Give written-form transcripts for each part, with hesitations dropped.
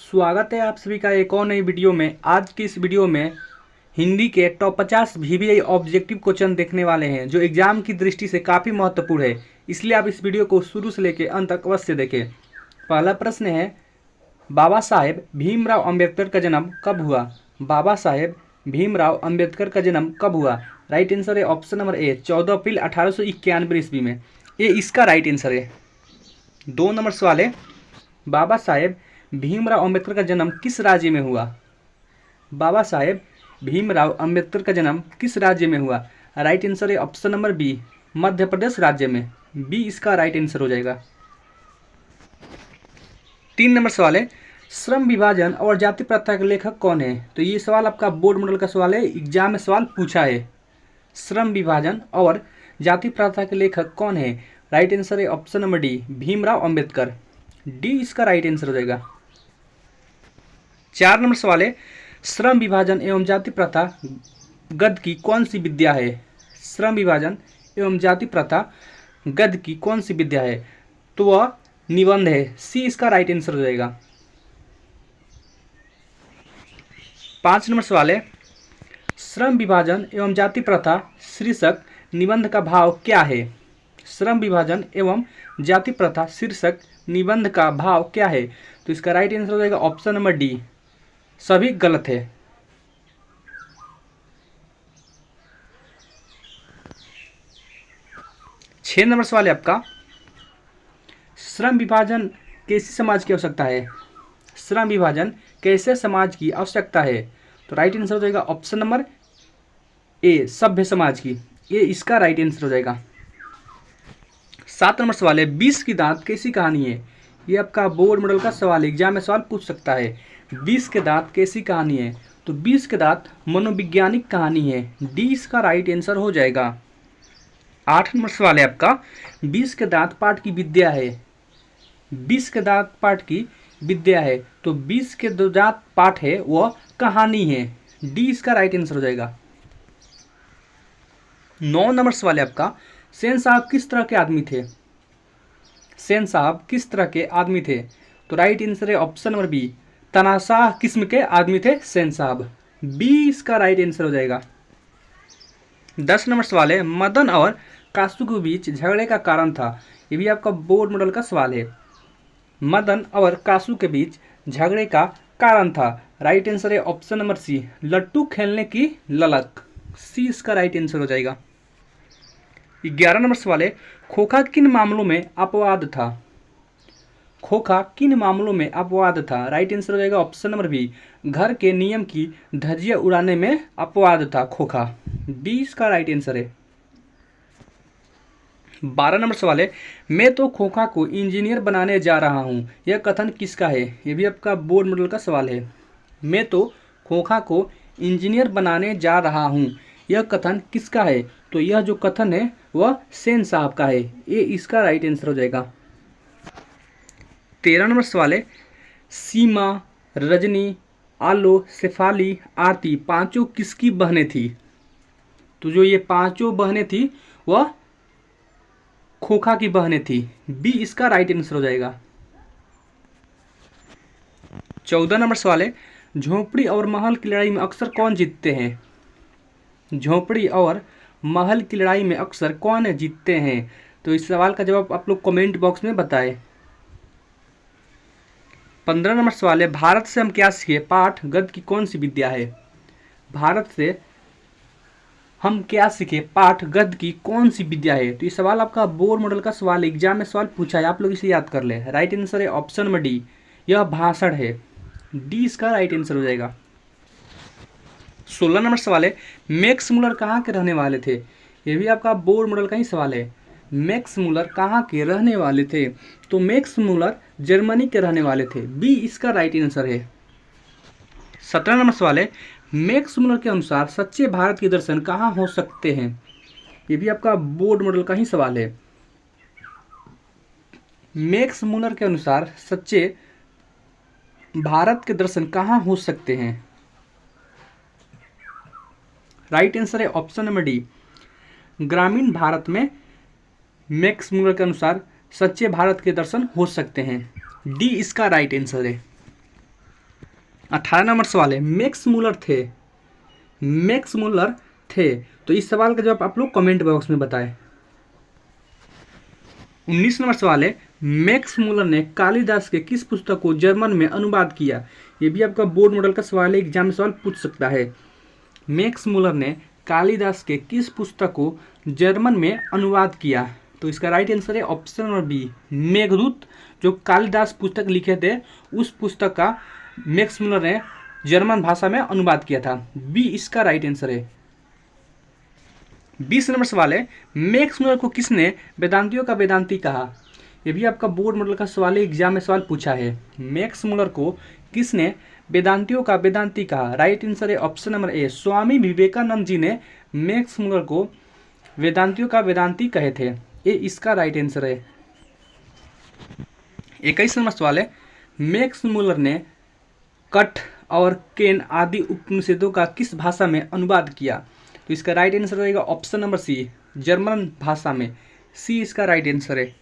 स्वागत है आप सभी का एक और नई वीडियो में। आज की इस वीडियो में हिंदी के टॉप 50 VBI ऑब्जेक्टिव क्वेश्चन देखने वाले हैं जो एग्जाम की दृष्टि से काफ़ी महत्वपूर्ण है, इसलिए आप इस वीडियो को शुरू से लेकर अंत तक अवश्य देखें। पहला प्रश्न है, बाबा साहेब भीमराव अम्बेडकर का जन्म कब हुआ? बाबा साहेब भीमराव अम्बेडकर का जन्म कब हुआ? राइट आंसर है ऑप्शन नंबर ए 14 अप्रैल 1891 ईस्वी में। ये इसका राइट आंसर है। 2 नंबर सवाल है, बाबा साहेब भीमराव अम्बेडकर का जन्म किस राज्य में हुआ? बाबा साहेब भीमराव अम्बेडकर का जन्म किस राज्य में हुआ? राइट आंसर है option number B Madhya Pradesh राज्य में। बी इसका राइट आंसर हो जाएगा। 3 नंबर सवाल है, श्रम विभाजन और जाति प्रथा के लेखक कौन है? तो ये सवाल आपका बोर्ड मॉडल का सवाल है, एग्जाम में सवाल पूछा है। श्रम विभाजन और जाति प्रथा के लेखक कौन है? राइट आंसर है option number D Bhimrao Ambedkar. D इसका राइट आंसर हो जाएगा। 4 नंबर सवाल है, श्रम विभाजन एवं जाति प्रथा गद्य की कौन सी विद्या है? श्रम विभाजन एवं जाति प्रथा गद्य की कौन सी विद्या है? तो वह निबंध है। सी इसका राइट आंसर हो जाएगा। 5 नंबर सवाल है, श्रम विभाजन एवं जाति प्रथा शीर्षक निबंध का भाव क्या है? श्रम विभाजन एवं जाति प्रथा शीर्षक निबंध का भाव क्या है? तो इसका राइट आंसर हो जाएगा ऑप्शन नंबर डी सभी गलत है। 6 नंबर सवाल है आपका, श्रम विभाजन कैसे समाज की आवश्यकता है? श्रम विभाजन कैसे समाज की आवश्यकता है? तो राइट आंसर हो जाएगा ऑप्शन नंबर ए सभ्य समाज की। ये इसका राइट आंसर हो जाएगा। 7 नंबर सवाल है, 20 की दांत कैसी कहानी है? ये आपका बोर्ड मॉडल का सवाल है, एग्जाम में सवाल पूछ सकता है। 20 के दांत कैसी कहानी है? तो 20 के दांत मनोवैज्ञानिक कहानी है। डी इसका राइट आंसर हो जाएगा। 8 नंबर सवाल है आपका, 20 के दांत पाठ की विद्या है। 20 के दांत पाठ की विद्या है, तो 20 के दांत पाठ है वह कहानी है। डी इसका राइट आंसर हो जाएगा। 9 नंबर सवाल है आपका, सेन साहब किस तरह के आदमी थे? सेन साहब किस तरह के आदमी थे? तो राइट आंसर है ऑप्शन नंबर बी तनाशाह किस्म के आदमी थे सेन साहब। बी इसका राइट आंसर हो जाएगा। 10 नंबर सवाल है, मदन और कासू के बीच झगड़े का कारण था। ये भी आपका बोर्ड मॉडल का सवाल है। मदन और कासू के बीच झगड़े का कारण था। राइट आंसर है ऑप्शन नंबर सी लट्टू खेलने की ललक। सी इसका राइट आंसर हो जाएगा। 11 नंबर सवाल है, खोखा किन मामलों में अपवाद था? खोखा किन मामलों में अपवाद था? राइट आंसर हो जाएगा ऑप्शन नंबर बी घर के नियम की धज्जियां उड़ाने में अपवाद था खोखा। डी इसका राइट आंसर है। 12 नंबर सवाल है, मैं तो खोखा को इंजीनियर बनाने जा रहा हूं, यह कथन किसका है? यह भी आपका बोर्ड मॉडल का सवाल है। मैं तो खोखा को इंजीनियर बनाने जा रहा हूं, यह कथन किसका है? तो यह जो कथन है वह सेन साहब का है। ये इसका राइट आंसर हो जाएगा। 13 नंबर सवाल है, सीमा, रजनी, आलो, शेफाली, आरती पांचों किसकी बहनें थी? तो जो ये पांचों बहनें थी वह खोखा की बहनें थी। बी इसका राइट आंसर हो जाएगा। 14 नंबर सवाल है, झोपड़ी और महल की लड़ाई में अक्सर कौन जीतते हैं? झोपड़ी और महल की लड़ाई में अक्सर कौन जीतते हैं? तो इस सवाल का जवाब आप लोग कमेंट बॉक्स में बताएं। 15 नंबर सवाल है, भारत से हम क्या सीखे? पाठ गद्य की कौन सी विद्या है? भारत से हम क्या सीखे? पाठ गद्य की कौन सी विद्या है? तो ये सवाल आपका बोर्ड मॉडल का सवाल है, एग्जाम में सवाल पूछा है, आप लोग इसे याद कर ले। राइट आंसर है ऑप्शन नंबर डी यह भाषण है। डी इसका राइट आंसर हो जाएगा। 16 नंबर सवाल है, मैक्स मुलर कहाँ के रहने वाले थे? ये भी आपका बोर्ड मॉडल का ही सवाल है। मैक्स मुलर कहाँ के रहने वाले थे? तो मैक्स मुलर जर्मनी के रहने वाले थे। बी इसका राइट आंसर है। 17 नंबर सवाल है, मैक्स मुलर के अनुसार सच्चे भारत के दर्शन कहाँ हो सकते हैं? ये भी आपका बोर्ड मॉडल का ही सवाल है। मैक्स मुलर के अनुसार सच्चे भारत के दर्शन कहाँ हो सकते हैं? राइट आंसर है ऑप्शन नंबर डी ग्रामीण भारत में मैक्स मुलर के अनुसार सच्चे भारत के दर्शन हो सकते हैं। डी इसका राइट आंसर है। 18 नंबर सवाल है, मैक्स मूलर थे, मैक्स मूलर थे। तो इस सवाल का जवाब आप लोग कमेंट बॉक्स में बताएं। 19 नंबर सवाल है, मैक्स मूलर ने कालिदास के किस पुस्तक को जर्मन में अनुवाद किया। ये भी आपका बोर्ड मॉडल का सवाल है, एग्जाम में सवाल पूछ सकता है। मैक्स मूलर ने कालिदास के किस पुस्तक को जर्मन में अनुवाद किया। तो इसका राइट आंसर है ऑप्शन नंबर बी, मेघदूत। जो कालिदास पुस्तक लिखे थे उस पुस्तक का मैक्स मूलर ने जर्मन भाषा में अनुवाद किया था। बी इसका राइट आंसर है। 20 नंबर सवाल है, मैक्स मूलर को किसने वेदांतियों का वेदांती कहा। ये भी आपका बोर्ड मॉडल का सवाल है, एग्जाम में सवाल पूछा है। मैक्स मूलर को किसने वेदांतियों का वेदांती कहा। राइट आंसर है option number A, Swami Vivekananda ji ने मैक्स मूलर को वेदांतियों का वेदांती कहे थे। ये इसका राइट आंसर है। 21 नंबर सवाल है, मैक्स मूलर ने कट और केन आदि उपनिषदों का किस भाषा में अनुवाद किया। तो इसका राइट आंसर रहेगा ऑप्शन नंबर सी, जर्मन भाषा में। सी इसका राइट आंसर है।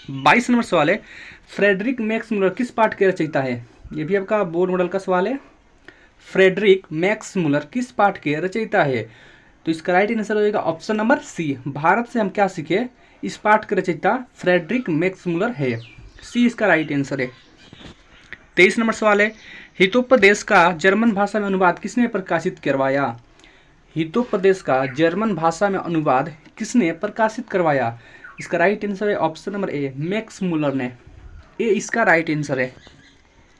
22 नंबर सवाल है, फ्रेडरिक मैक्स मूलर किस पाठ के रचयिता है। ये भी आपका बोर्ड मॉडल का सवाल है। फ्रेडरिक मैक्स मूलर किस पाठ के रचयिता है। तो इसका राइट आंसर रहेगा ऑप्शन नंबर सी, भारत से हम क्या सीखे। इस पाठ के रचयिता फ्रेडरिक मैक्स मूलर है। सी इसका राइट आंसर है। 23 नंबर सवाल है, हितोपदेश का जर्मन भाषा में अनुवाद किसने प्रकाशित करवाया। हितोपदेश का जर्मन भाषा में अनुवाद किसने प्रकाशित करवाया। इसका राइट आंसर है option number A, Max Muller ने। ए इसका राइट आंसर है।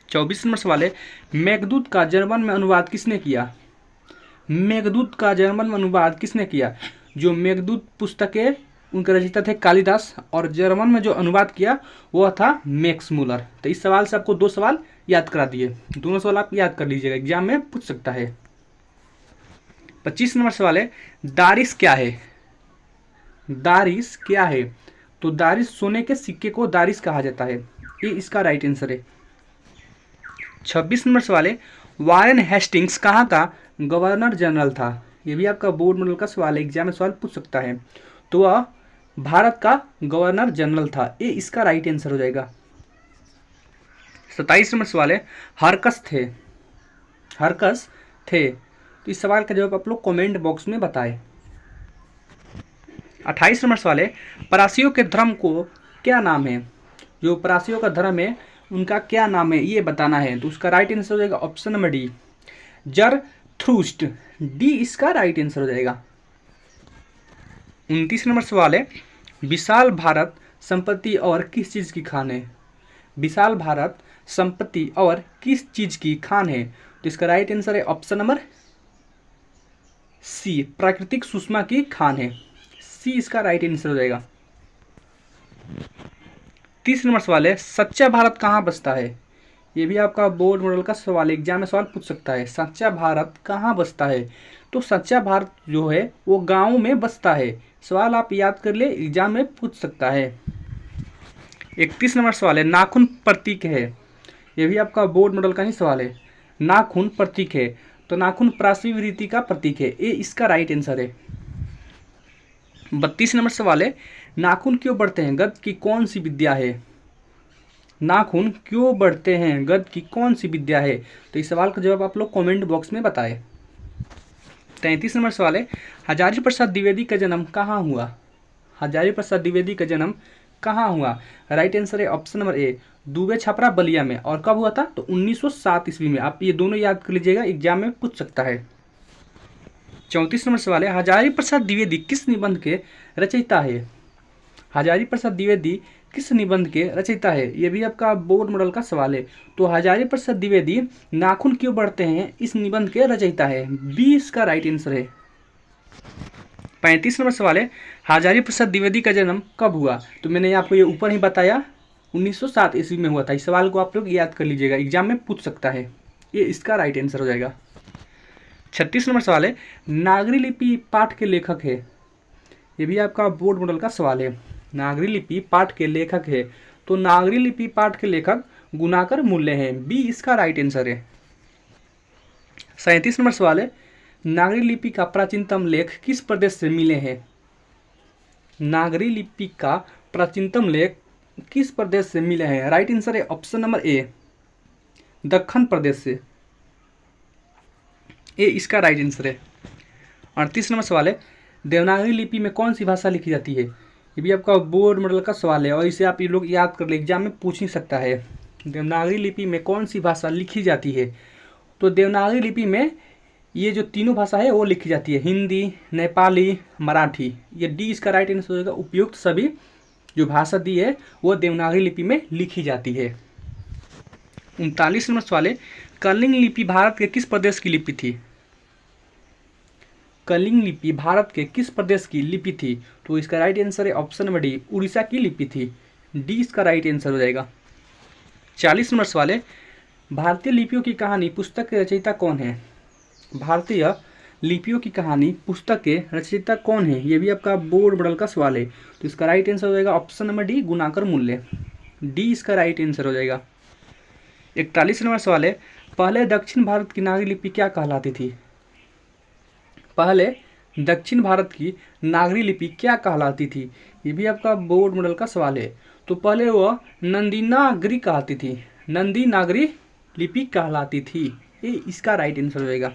24 नंबर सवाल है, मेघदूत का जर्मन में अनुवाद किसने किया। मेघदूत का जर्मन में अनुवाद किसने किया। जो मेघदूत पुस्तक है उनके रचयिता थे कालिदास, और जर्मन में जो अनुवाद किया वो था मैक्स मूलर। तो इस सवाल से आपको 2 सवाल याद करा दिए, दोनों सवाल आप याद कर लीजिएगा, एग्जाम में पूछ सकता है। 25 नंबर सवाल है, दारिस क्या है। दारिस क्या है। तो दारिस सोने के सिक्के को दारिस कहा जाता है। ये इसका राइट आंसर है। 26 नंबर सवाल है, वारेन हेस्टिंग्स कहाँ का गवर्नर जनरल था। ये भी आपका बोर्ड मॉडल का सवाल है, एग्जाम में सवाल पूछ सकता है। तो वह भारत का गवर्नर जनरल था। ये इसका राइट आंसर हो जाएगा। 27 नंबर सवाल है, हरकस थे। हरकस थे। तो इस सवाल का जवाब आप लोग कमेंट बॉक्स में बताएं। 28 नंबर सवाल है, परासियों के धर्म को क्या नाम है। जो परासियों का धर्म है उनका क्या नाम है ये बताना है। तो उसका राइट आंसर हो जाएगा ऑप्शन नंबर डी, जरथ्रुस्ट। डी इसका राइट आंसर हो जाएगा। 29 नंबर सवाल है, विशाल भारत संपत्ति और किस चीज़ की खान है। विशाल भारत संपत्ति और किस चीज़ की खान है। तो इसका राइट आंसर है ऑप्शन नंबर सी, प्राकृतिक सुषमा की खान है। सी इसका राइट आंसर हो जाएगा। 30 नंबर सवाल है, सच्चा भारत कहाँ बसता है। ये भी आपका बोर्ड मॉडल का सवाल है, एग्जाम में सवाल पूछ सकता है। सच्चा भारत कहाँ बसता है। तो सच्चा भारत जो है वो गाँव में बसता है। सवाल आप याद कर ले, एग्जाम में पूछ सकता है। 31 नंबर सवाल है, नाखून प्रतीक है। ये भी आपका बोर्ड मॉडल का ही सवाल है। नाखून प्रतीक है। तो नाखून प्राचीवृत्ति का प्रतीक है। ये इसका राइट आंसर है। 32 नंबर सवाल है, नाखून क्यों बढ़ते हैं, गद्य की कौन सी विद्या है। नाखून क्यों बढ़ते हैं, गद्य की कौन सी विद्या है। तो इस सवाल का जवाब आप लोग कमेंट बॉक्स में बताएं। 33 नंबर सवाल है, हजारी प्रसाद द्विवेदी का जन्म कहाँ हुआ। हजारी प्रसाद द्विवेदी का जन्म कहाँ हुआ। राइट आंसर है option number A, Dubey Chhapra Ballia में। और कब हुआ था। तो 1907 ईस्वी में। आप ये दोनों याद कर लीजिएगा, एग्जाम में पूछ सकता है। 34 नंबर सवाल है, हजारी प्रसाद द्विवेदी किस निबंध के रचयिता है। हजारी प्रसाद द्विवेदी किस निबंध के रचयिता है। यह भी आपका बोर्ड मॉडल का सवाल है। तो हजारी प्रसाद द्विवेदी नाखून क्यों बढ़ते हैं इस निबंध के रचयिता है। बी इसका राइट आंसर है। 35 नंबर सवाल है, हजारी प्रसाद द्विवेदी का जन्म कब हुआ। तो मैंने आपको ये ऊपर ही बताया, 1907 ईस्वी में हुआ था। इस सवाल को आप लोग याद कर लीजिएगा, एग्जाम में पूछ सकता है। ये इसका राइट आंसर हो जाएगा। 36 नंबर सवाल है, नागरी लिपि पाठ के लेखक है। ये भी आपका बोर्ड मॉडल का सवाल है। नागरी लिपि पाठ के लेखक है। तो नागरी लिपि पाठ के लेखक गुणाकर मूल्य हैं। बी इसका राइट आंसर है। 37 नंबर सवाल है, नागरी लिपि का प्राचीनतम लेख किस प्रदेश से मिले हैं। नागरी लिपि का प्राचीनतम लेख किस प्रदेश से मिले हैं। राइट आंसर है ऑप्शन नंबर ए, दक्खन प्रदेश से। ये इसका राइट आंसर है। 38 नंबर सवाल है, देवनागरी लिपि में कौन सी भाषा लिखी जाती है? ये भी आपका बोर्ड मॉडल का सवाल है और इसे आप ये लोग याद कर ले, एग्जाम में पूछ नहीं सकता है। देवनागरी लिपि में कौन सी भाषा लिखी जाती है? तो देवनागरी लिपि में ये जो तीनों भाषा है वो लिखी जाती है, हिंदी, नेपाली, मराठी। ये डी इसका राइट आंसर होगा। उपयुक्त सभी जो भाषा दी है वो देवनागरी लिपि में लिखी जाती है। 39 नंबर सवाल है, कलिंग लिपि भारत के किस प्रदेश की लिपि थी? कलिंग लिपि भारत के किस प्रदेश की लिपि थी? तो इसका राइट आंसर है ऑप्शन नंबर डी, उड़ीसा की लिपि थी। डी इसका राइट आंसर हो जाएगा। 40 नंबर सवाल है, भारतीय लिपियों की कहानी पुस्तक के रचयिता कौन है? भारतीय लिपियों की कहानी पुस्तक के रचयिता कौन है? ये भी आपका बोर्ड मॉडल का सवाल है। तो इसका राइट आंसर हो जाएगा ऑप्शन नंबर डी, गुणाकर मूल्य। डी इसका राइट आंसर हो जाएगा। 41 नंबर सवाल है, पहले दक्षिण भारत की नागरी लिपि क्या कहलाती थी? पहले दक्षिण भारत की नागरी लिपि क्या कहलाती थी? ये भी आपका बोर्ड मॉडल का सवाल है। तो पहले वह नंदी नागरी कहलाती थी, नंदी नागरी लिपि कहलाती थी। ये इसका राइट आंसर हो जाएगा।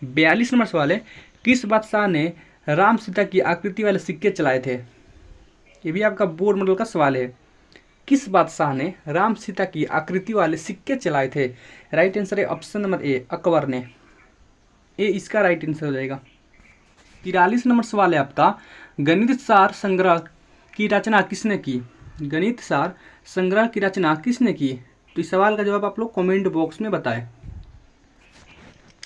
42 नंबर सवाल है, किस बादशाह ने राम सीता की आकृति वाले सिक्के चलाए थे? ये भी आपका बोर्ड मॉडल का सवाल है। किस बादशाह ने राम सीता की आकृति वाले सिक्के चलाए थे? राइट आंसर है ऑप्शन नंबर ए, अकबर ने। ये इसका राइट आंसर हो जाएगा। 43 नंबर सवाल है आपका, गणित सार संग्रह की रचना किसने की? गणित सार संग्रह की रचना किसने की? तो इस सवाल का जवाब आप लोग कमेंट बॉक्स में बताएं।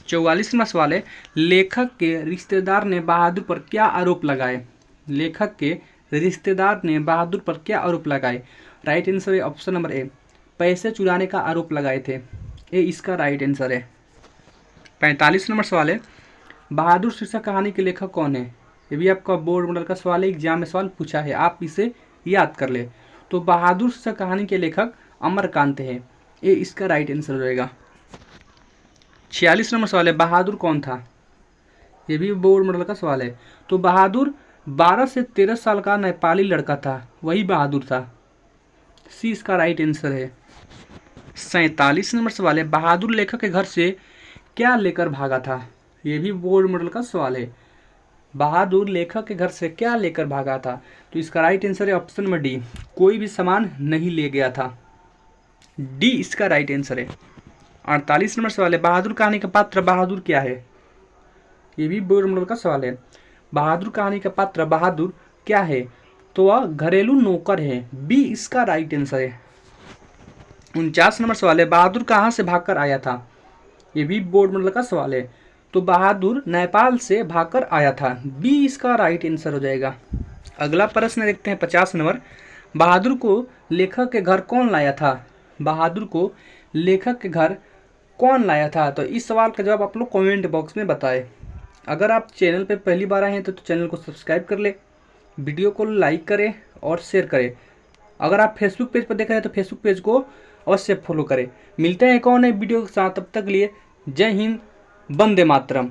44 नंबर सवाल है, लेखक के रिश्तेदार ने बहादुर पर क्या आरोप लगाए? लेखक के रिश्तेदार ने बहादुर पर क्या आरोप लगाए? राइट आंसर है ऑप्शन नंबर ए, पैसे चुराने का आरोप लगाए थे। ये इसका राइट आंसर है। 45 नंबर सवाल है, बहादुर शीर्षक कहानी के लेखक कौन है? ये भी आपका बोर्ड मॉडल का सवाल है, एग्जाम में सवाल पूछा है, आप इसे याद कर ले। तो बहादुर शीर्षक कहानी के लेखक अमरकांत है। ये इसका राइट आंसर हो जाएगा। 46 नंबर सवाल है, बहादुर कौन था? ये भी बोर्ड मॉडल का सवाल है। तो बहादुर 12 से 13 साल का नेपाली लड़का था, वही बहादुर था। सी इसका राइट आंसर है। 47 नंबर सवाल है, बहादुर लेखक के घर से क्या लेकर भागा था? ये भी बोर्ड मॉडल का सवाल है। बहादुर लेखक के घर से क्या लेकर भागा था? तो इसका राइट आंसर है ऑप्शन नंबर डी, कोई भी सामान नहीं ले गया था। डी इसका राइट आंसर है। 48 नंबर सवाल है, बहादुर कहानी का पात्र बहादुर क्या है? ये भी बोर्ड मॉडल का सवाल है। बहादुर कहानी का पात्र बहादुर क्या है? तो वह घरेलू नौकर है। बी इसका राइट आंसर है। 49 नंबर सवाल है, बहादुर कहाँ से भागकर आया था? ये भी बोर्ड मॉडल का सवाल है। तो बहादुर नेपाल से भागकर आया था। बी इसका राइट आंसर हो जाएगा। अगला प्रश्न देखते हैं 50 नंबर, बहादुर को लेखक के घर कौन लाया था? बहादुर को लेखक के घर कौन लाया था? तो इस सवाल का जवाब आप लोग कमेंट बॉक्स में बताएं। अगर आप चैनल पर पहली बार आए हैं तो चैनल को सब्सक्राइब कर ले, वीडियो को लाइक करें और शेयर करें। अगर आप फेसबुक पेज पर देख रहे हैं तो फेसबुक पेज को अवश्य फॉलो करें। मिलते हैं एक और नए वीडियो के साथ, तब तक लिए जय हिंद, वंदे मातरम।